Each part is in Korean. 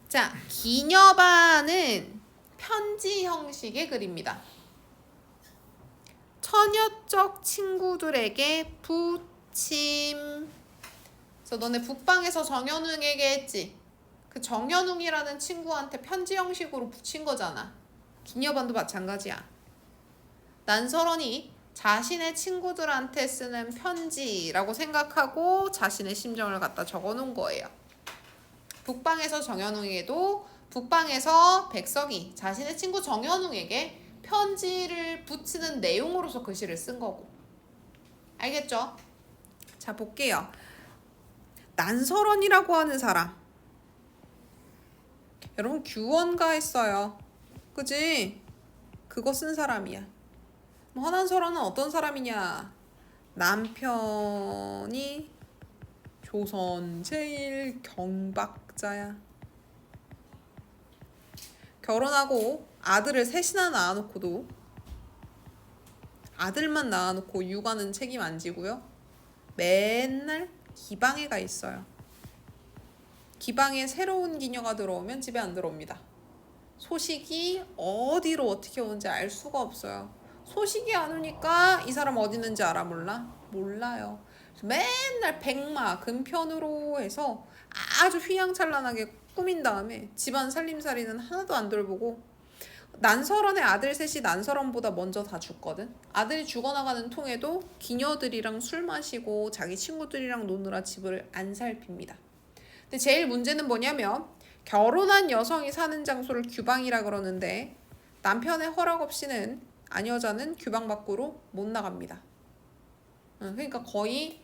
자, 기녀반은 편지 형식의 글입니다. 처녀적 친구들에게 부침. 그래서 너네 북방에서 정현웅에게 했지. 그 정현웅이라는 친구한테 편지 형식으로 붙인 거잖아. 기녀반도 마찬가지야. 난설원이 자신의 친구들한테 쓰는 편지라고 생각하고 자신의 심정을 갖다 적어놓은 거예요. 북방에서 정현웅에게도 북방에서 백석이 자신의 친구 정현웅에게 편지를 붙이는 내용으로서 글씨를 쓴 거고. 알겠죠? 자, 볼게요. 난설원이라고 하는 사람. 여러분 규원가 했어요. 그지? 그거 쓴 사람이야. 허난설원은 어떤 사람이냐? 남편이 조선 제일 경박자야. 결혼하고 아들을 셋이나 낳아놓고도 아들만 낳아놓고 육아는 책임 안 지고요. 맨날 기방에 가 있어요. 기방에 새로운 기녀가 들어오면 집에 안 들어옵니다. 소식이 어디로 어떻게 오는지 알 수가 없어요. 소식이 안 오니까 이 사람 어디 있는지 알아 몰라? 몰라요. 맨날 백마 금편으로 해서 아주 휘황찬란하게 꾸민 다음에 집안 살림살이는 하나도 안 돌보고, 난설원의 아들 셋이 난설원보다 먼저 다 죽거든. 아들이 죽어나가는 통에도 기녀들이랑 술 마시고 자기 친구들이랑 노느라 집을 안 살핍니다. 근데 제일 문제는 뭐냐면 결혼한 여성이 사는 장소를 규방이라 그러는데 남편의 허락 없이는 아녀자는 규방 밖으로 못 나갑니다. 그러니까 거의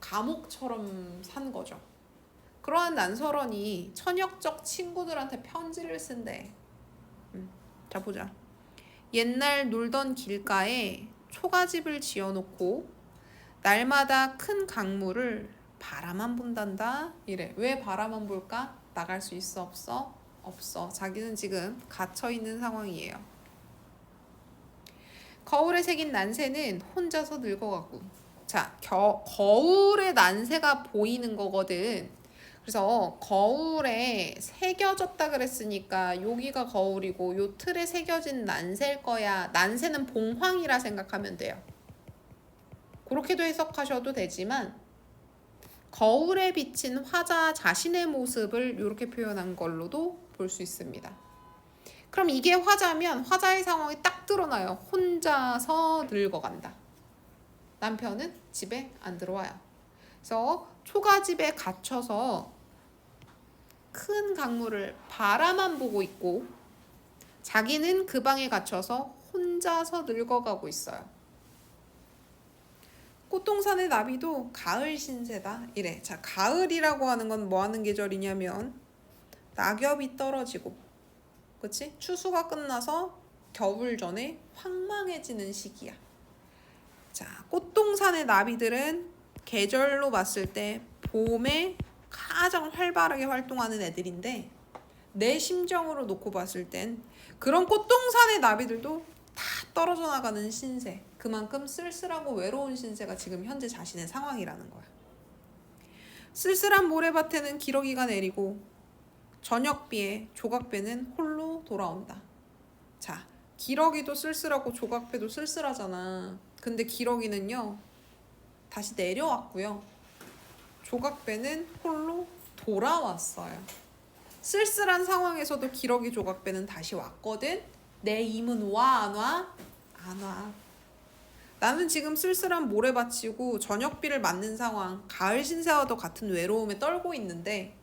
감옥처럼 산 거죠. 그러한 난설원이 천역적 친구들한테 편지를 쓴대. 자, 보자. 옛날 놀던 길가에 초가집을 지어놓고 날마다 큰 강물을 바라만 본단다. 이래. 왜 바라만 볼까? 나갈 수 있어 없어? 없어. 자기는 지금 갇혀있는 상황이에요. 거울에 새긴 난새는 혼자서 늙어가고. 자, 거울에 난새가 보이는 거거든. 그래서 거울에 새겨졌다 그랬으니까 여기가 거울이고 요 틀에 새겨진 난새일 거야. 난새는 봉황이라 생각하면 돼요. 그렇게도 해석하셔도 되지만 거울에 비친 화자 자신의 모습을 이렇게 표현한 걸로도 볼 수 있습니다. 그럼 이게 화자면 화자의 상황이 딱 드러나요. 혼자서 늙어간다. 남편은 집에 안 들어와요. 그래서 초가집에 갇혀서 큰 강물을 바라만 보고 있고 자기는 그 방에 갇혀서 혼자서 늙어가고 있어요. 꽃동산의 나비도 가을 신세다. 이래. 자, 가을이라고 하는 건 뭐 하는 계절이냐면 낙엽이 떨어지고, 그치? 추수가 끝나서 겨울 전에 황망해지는 시기야. 자, 꽃동산의 나비들은 계절로 봤을 때 봄에 가장 활발하게 활동하는 애들인데 내 심정으로 놓고 봤을 땐 그런 꽃동산의 나비들도 다 떨어져 나가는 신세, 그만큼 쓸쓸하고 외로운 신세가 지금 현재 자신의 상황이라는 거야. 쓸쓸한 모래밭에는 기러기가 내리고 저녁비에 조각배는 홀로 돌아온다. 자, 기러기도 쓸쓸하고 조각배도 쓸쓸하잖아. 근데 기러기는요 다시 내려왔고요. 조각배는 홀로 돌아왔어요. 쓸쓸한 상황에서도 기러기 조각배는 다시 왔거든. 내 임은 와 안 와? 안 와. 나는 지금 쓸쓸한 모래밭이고 저녁비를 맞는 상황, 가을 신세와도 같은 외로움에 떨고 있는데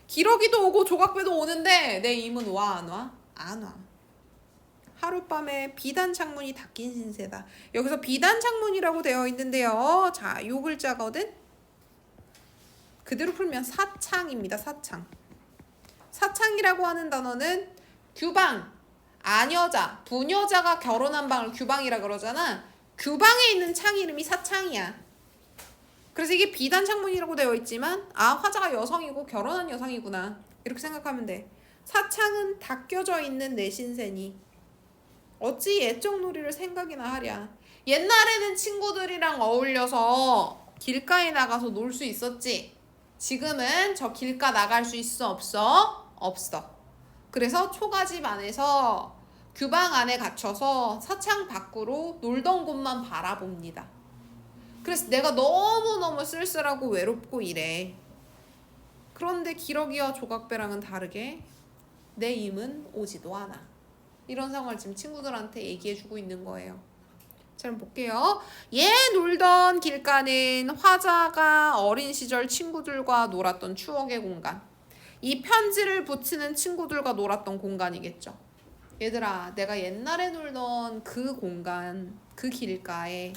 기러기도 오고 조각배도 오는데 내 임은 와 안 와? 안 와. 하룻밤에 비단 창문이 닫힌 신세다. 여기서 비단 창문이라고 되어 있는데요. 자, 요 글자거든. 그대로 풀면 사창입니다. 사창. 사창이라고 하는 단어는 규방, 아녀자, 부녀자가 결혼한 방을 규방이라 그러잖아. 규방에 있는 창 이름이 사창이야. 그래서 이게 비단 창문이라고 되어 있지만 화자가 여성이고 결혼한 여성이구나 이렇게 생각하면 돼. 사창은 닦여져 있는 내 신세니 어찌 옛적 놀이를 생각이나 하랴. 옛날에는 친구들이랑 어울려서 길가에 나가서 놀 수 있었지. 지금은 저 길가 나갈 수 있어 없어? 없어. 그래서 초가집 안에서 규방 안에 갇혀서 사창 밖으로 놀던 곳만 바라봅니다. 그래서 내가 너무너무 쓸쓸하고 외롭고 이래. 그런데 기러기와 조각배랑은 다르게 내 임은 오지도 않아. 이런 상황을 지금 친구들한테 얘기해주고 있는 거예요. 자, 그럼 볼게요. 얘 놀던 길가는 화자가 어린 시절 친구들과 놀았던 추억의 공간. 이 편지를 붙이는 친구들과 놀았던 공간이겠죠. 얘들아, 내가 옛날에 놀던 그 공간, 그 길가에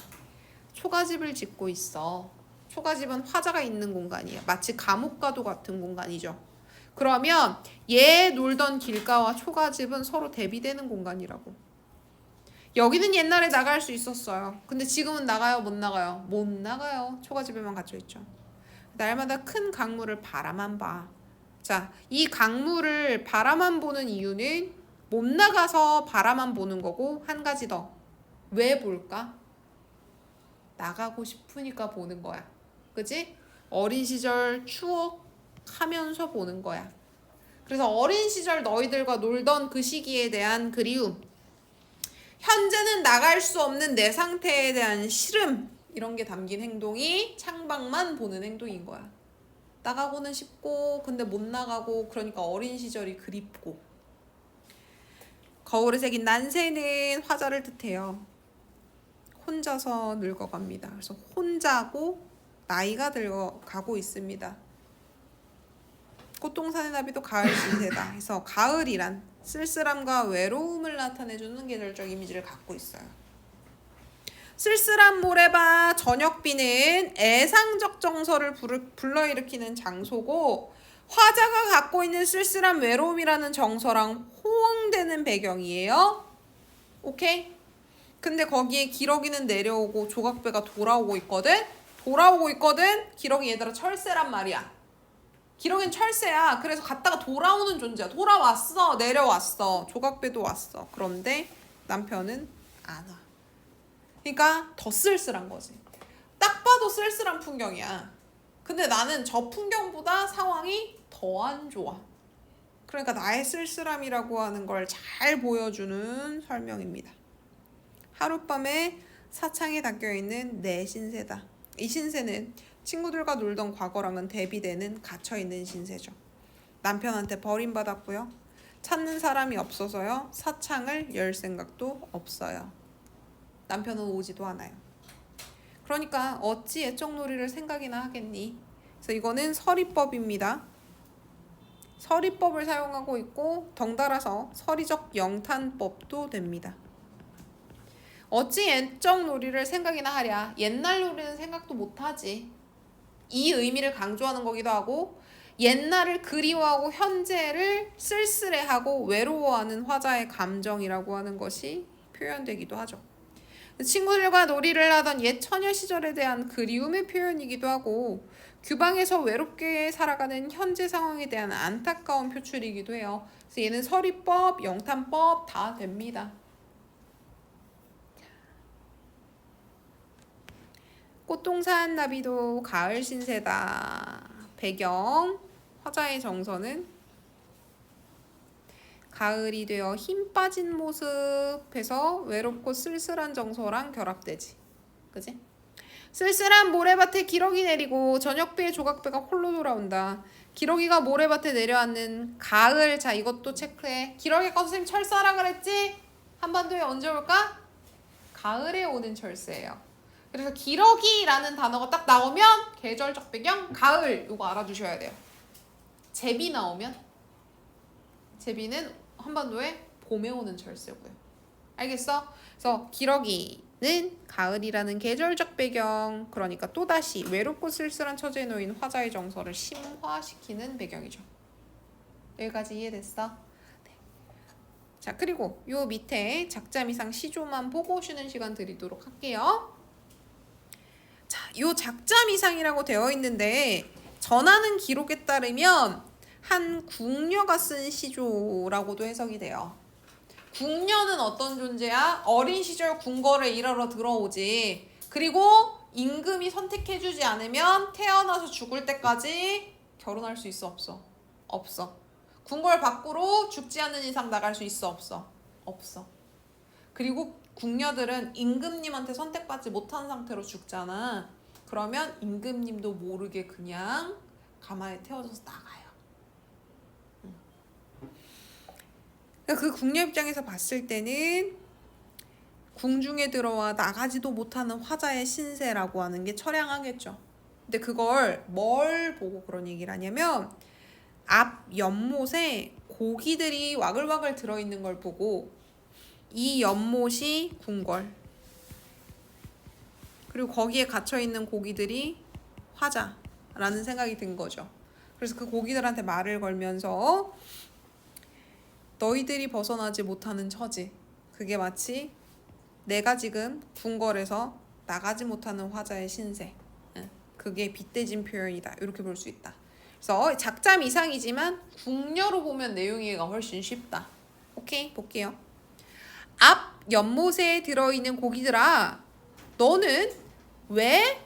초가집을 짓고 있어. 초가집은 화자가 있는 공간이에요. 마치 감옥과도 같은 공간이죠. 그러면 얘 놀던 길가와 초가집은 서로 대비되는 공간이라고. 여기는 옛날에 나갈 수 있었어요. 근데 지금은 나가요? 못 나가요? 못 나가요. 초가집에만 갇혀있죠. 날마다 큰 강물을 바라만 봐. 자, 이 강물을 바라만 보는 이유는 못 나가서 바라만 보는 거고, 한 가지 더. 왜 볼까? 나가고 싶으니까 보는 거야. 그치? 어린 시절 추억하면서 보는 거야. 그래서 어린 시절 너희들과 놀던 그 시기에 대한 그리움, 현재는 나갈 수 없는 내 상태에 대한 싫음, 이런 게 담긴 행동이 창밖만 보는 행동인 거야. 나가고는 싶고 근데 못 나가고, 그러니까 어린 시절이 그립고. 거울에 새긴 난새는 화자를 뜻해요. 혼자서 늙어갑니다. 그래서 혼자고 나이가 들어가고 있습니다. 꽃동산의 나비도 가을 신세다. 그래서 가을이란 쓸쓸함과 외로움을 나타내주는 계절적 이미지를 갖고 있어요. 쓸쓸한 모래밭 저녁비는 애상적 정서를 불러일으키는 장소고, 화자가 갖고 있는 쓸쓸한 외로움이라는 정서랑 호응되는 배경이에요. 오케이? 근데 거기에 기러기는 내려오고 조각배가 돌아오고 있거든? 기러기 얘들아 철새란 말이야. 기러기는 철새야. 그래서 갔다가 돌아오는 존재야. 돌아왔어. 내려왔어. 조각배도 왔어. 그런데 남편은 안 와. 그러니까 더 쓸쓸한 거지. 딱 봐도 쓸쓸한 풍경이야. 근데 나는 저 풍경보다 상황이 더 안 좋아. 그러니까 나의 쓸쓸함이라고 하는 걸 잘 보여주는 설명입니다. 하룻밤에 사창에 닫혀있는 내 신세다. 이 신세는 친구들과 놀던 과거랑은 대비되는 갇혀있는 신세죠. 남편한테 버림받았고요. 찾는 사람이 없어서요. 사창을 열 생각도 없어요. 남편은 오지도 않아요. 그러니까 어찌 애적놀이를 생각이나 하겠니? 그래서 이거는 서리법입니다. 서리법을 사용하고 있고, 덩달아서 서리적 영탄법도 됩니다. 어찌 애적놀이를 생각이나 하랴. 옛날 놀이는 생각도 못하지. 이 의미를 강조하는 거기도 하고, 옛날을 그리워하고 현재를 쓸쓸해하고 외로워하는 화자의 감정이라고 하는 것이 표현되기도 하죠. 친구들과 놀이를 하던 옛 처녀 시절에 대한 그리움의 표현이기도 하고, 규방에서 외롭게 살아가는 현재 상황에 대한 안타까운 표출이기도 해요. 그래서 얘는 서리법, 영탄법 다 됩니다. 꽃동산 나비도 가을 신세다. 배경, 화자의 정서는 가을이 되어 힘 빠진 모습에서 외롭고 쓸쓸한 정서랑 결합되지. 그지? 쓸쓸한 모래밭에 기러기 내리고 저녁비에 조각배가 홀로 돌아온다. 기러기가 모래밭에 내려앉는 가을. 자, 이것도 체크해. 기러기가 선생님 철사라 그랬지? 한반도에 언제 올까? 가을에 오는 철새예요. 그래서 기러기라는 단어가 딱 나오면 계절적 배경 가을, 이거 알아두셔야 돼요. 제비 나오면, 제비는 한반도에 봄에 오는 철새고요. 알겠어? 그래서 기러기는 가을이라는 계절적 배경, 그러니까 또다시 외롭고 쓸쓸한 처지에 놓인 화자의 정서를 심화시키는 배경이죠. 여기까지 이해됐어? 네. 자, 그리고 요 밑에 작자미상 시조만 보고 쉬는 시간 드리도록 할게요. 자, 요 작자미상이라고 되어 있는데, 전하는 기록에 따르면 한 궁녀가 쓴 시조라고도 해석이 돼요. 궁녀는 어떤 존재야? 어린 시절 궁궐에 일하러 들어오지. 그리고 임금이 선택해주지 않으면 태어나서 죽을 때까지 결혼할 수 있어? 없어? 없어. 궁궐 밖으로 죽지 않는 이상 나갈 수 있어 없어? 없어. 그리고 궁녀들은 임금님한테 선택받지 못한 상태로 죽잖아. 그러면 임금님도 모르게 그냥 가마에 태워져서 나가요. 그러니까 그 궁녀 입장에서 봤을 때는 궁중에 들어와 나가지도 못하는 화자의 신세라고 하는 게 처량하겠죠. 근데 그걸 뭘 보고 그런 얘기를 하냐면 앞 연못에 고기들이 와글와글 들어있는 걸 보고 이 연못이 궁궐, 그리고 거기에 갇혀있는 고기들이 화자라는 생각이 든 거죠. 그래서 그 고기들한테 말을 걸면서 너희들이 벗어나지 못하는 처지, 그게 마치 내가 지금 궁궐에서 나가지 못하는 화자의 신세, 그게 빗대진 표현이다, 이렇게 볼 수 있다. 그래서 작자 미상이지만 궁녀로 보면 내용 이해가 훨씬 쉽다. 오케이, 볼게요. 앞 연못에 들어있는 고기들아, 너는 왜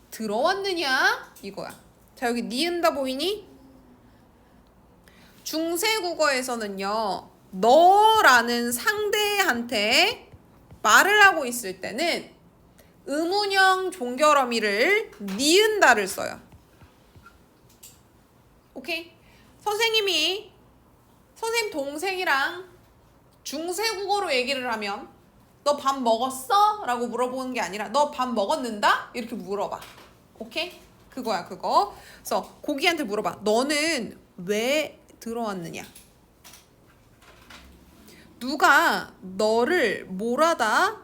들어왔느냐, 이거야. 자, 여기 니은다 보이니? 중세국어에서는요, 너라는 상대한테 말을 하고 있을 때는 의문형 종결어미를 니은다를 써요. 오케이? 선생님 동생이랑 중세국어로 얘기를 하면 너 밥 먹었어? 라고 물어보는 게 아니라 너 밥 먹었는다? 이렇게 물어봐. 오케이? 그거야, 그거. 그래서 고기한테 물어봐. 너는 왜 들어왔느냐? 누가 너를 몰아다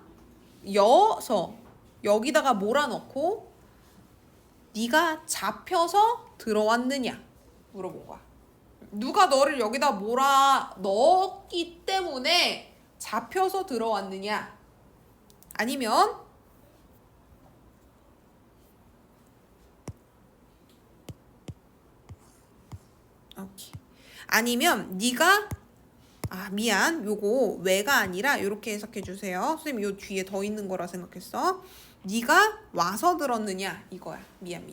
여서 여기다가 몰아넣고 네가 잡혀서 들어왔느냐 물어본 거야. 누가 너를 여기다 몰아 넣었기 때문에 잡혀서 들어왔느냐, 아니면 네가 미안, 요거 왜가 아니라 요렇게 해석해 주세요. 선생님 요 뒤에 더 있는 거라 생각했어. 네가 와서 들었느냐 이거야. 미안.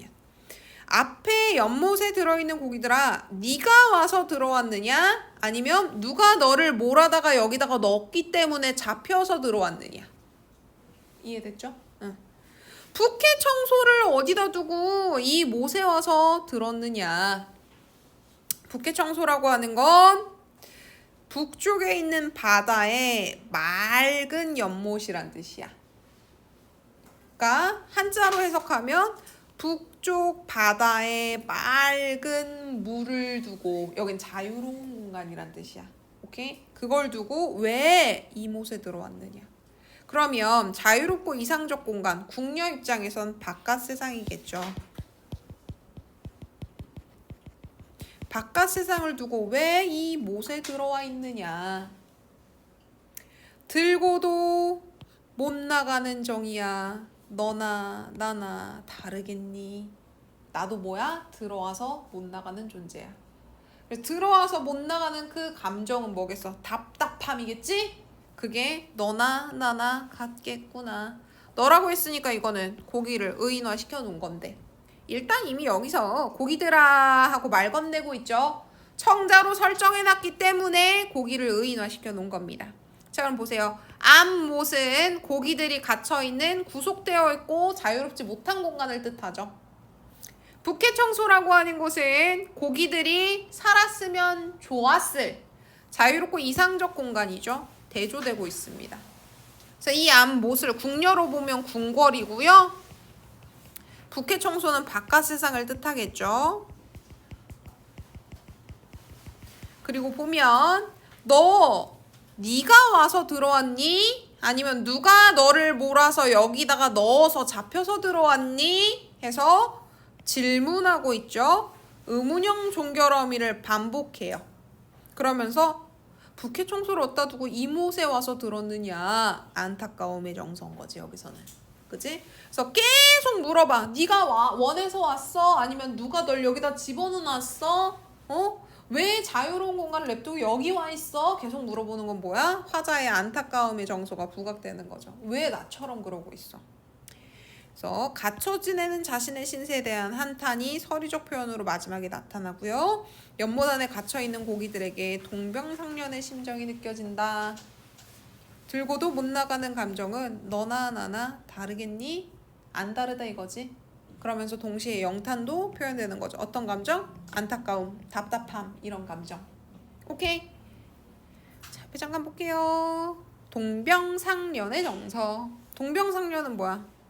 앞에 연못에 들어있는 고기들아, 네가 와서 들어왔느냐, 아니면 누가 너를 몰아다가 여기다가 넣었기 때문에 잡혀서 들어왔느냐. 이해됐죠? 응. 북해 청소를 어디다 두고 이 못에 와서 들었느냐. 북해 청소라고 하는 건 북쪽에 있는 바다의 맑은 연못이란 뜻이야. 그러니까 한자로 해석하면 북쪽 바다에 맑은 물을 두고, 여긴 자유로운 공간이란 뜻이야. 오케이? 그걸 두고 왜 이 못에 들어왔느냐. 그러면 자유롭고 이상적 공간, 궁녀 입장에선 바깥 세상이겠죠. 바깥 세상을 두고 왜 이 못에 들어와 있느냐. 들고도 못 나가는 정이야. 너나 나나 다르겠니? 나도 뭐야? 들어와서 못 나가는 존재야. 그래서 들어와서 못 나가는 그 감정은 뭐겠어? 답답함이겠지? 그게 너나 나나 같겠구나. 너라고 했으니까 이거는 고기를 의인화 시켜놓은 건데, 일단 이미 여기서 고기들아 하고 말 건네고 있죠. 청자로 설정해놨기 때문에 고기를 의인화 시켜놓은 겁니다. 자, 그럼 보세요. 암못은 고기들이 갇혀있는, 구속되어 있고 자유롭지 못한 공간을 뜻하죠. 북해청소라고 하는 곳은 고기들이 살았으면 좋았을 자유롭고 이상적 공간이죠. 대조되고 있습니다. 그래서 이 암못을 궁녀로 보면 궁궐이고요. 북해청소는 바깥 세상을 뜻하겠죠. 그리고 보면 네가 와서 들어왔니? 아니면 누가 너를 몰아서 여기다가 넣어서 잡혀서 들어왔니? 해서 질문하고 있죠. 의문형 종결어미를 반복해요. 그러면서 북해청소를 어디다 두고 이 못에 와서 들었느냐, 안타까움의 정서인 거지 여기서는. 그치? 그래서 계속 물어봐. 네가 원해서 왔어? 아니면 누가 널 여기다 집어넣어놨어? 왜 자유로운 공간을 냅두고 여기 와 있어? 계속 물어보는 건 뭐야? 화자의 안타까움의 정서가 부각되는 거죠. 왜 나처럼 그러고 있어? 그래서 갇혀 지내는 자신의 신세에 대한 한탄이 서리적 표현으로 마지막에 나타나고요. 연못 안에 갇혀 있는 고기들에게 동병상련의 심정이 느껴진다. 들고도 못 나가는 감정은 너나 나나 다르겠니? 안 다르다 이거지. 그러면서 동시에 영탄도 표현되는 거죠. 어떤 감정? 안타까움, 답답함 이런 감정. 오케이. 자, 잠깐 볼게요. 동병상련의 정서. 동병상련은 뭐야?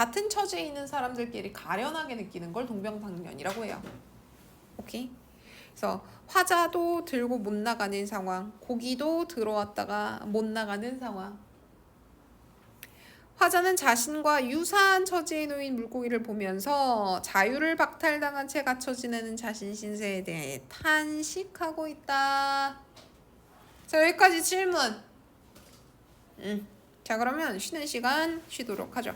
같은 처지에 있는 사람들끼리 가련하게 느끼는 걸 동병상련이라고 해요. 오케이. 그래서 화자도 들고 못 나가는 상황, 고기도 들어왔다가 못 나가는 상황. 화자는 자신과 유사한 처지에 놓인 물고기를 보면서 자유를 박탈당한 채 갇혀 지내는 자신 신세에 대해 탄식하고 있다. 자, 여기까지 질문. 자, 그러면 쉬는 시간 쉬도록 하죠.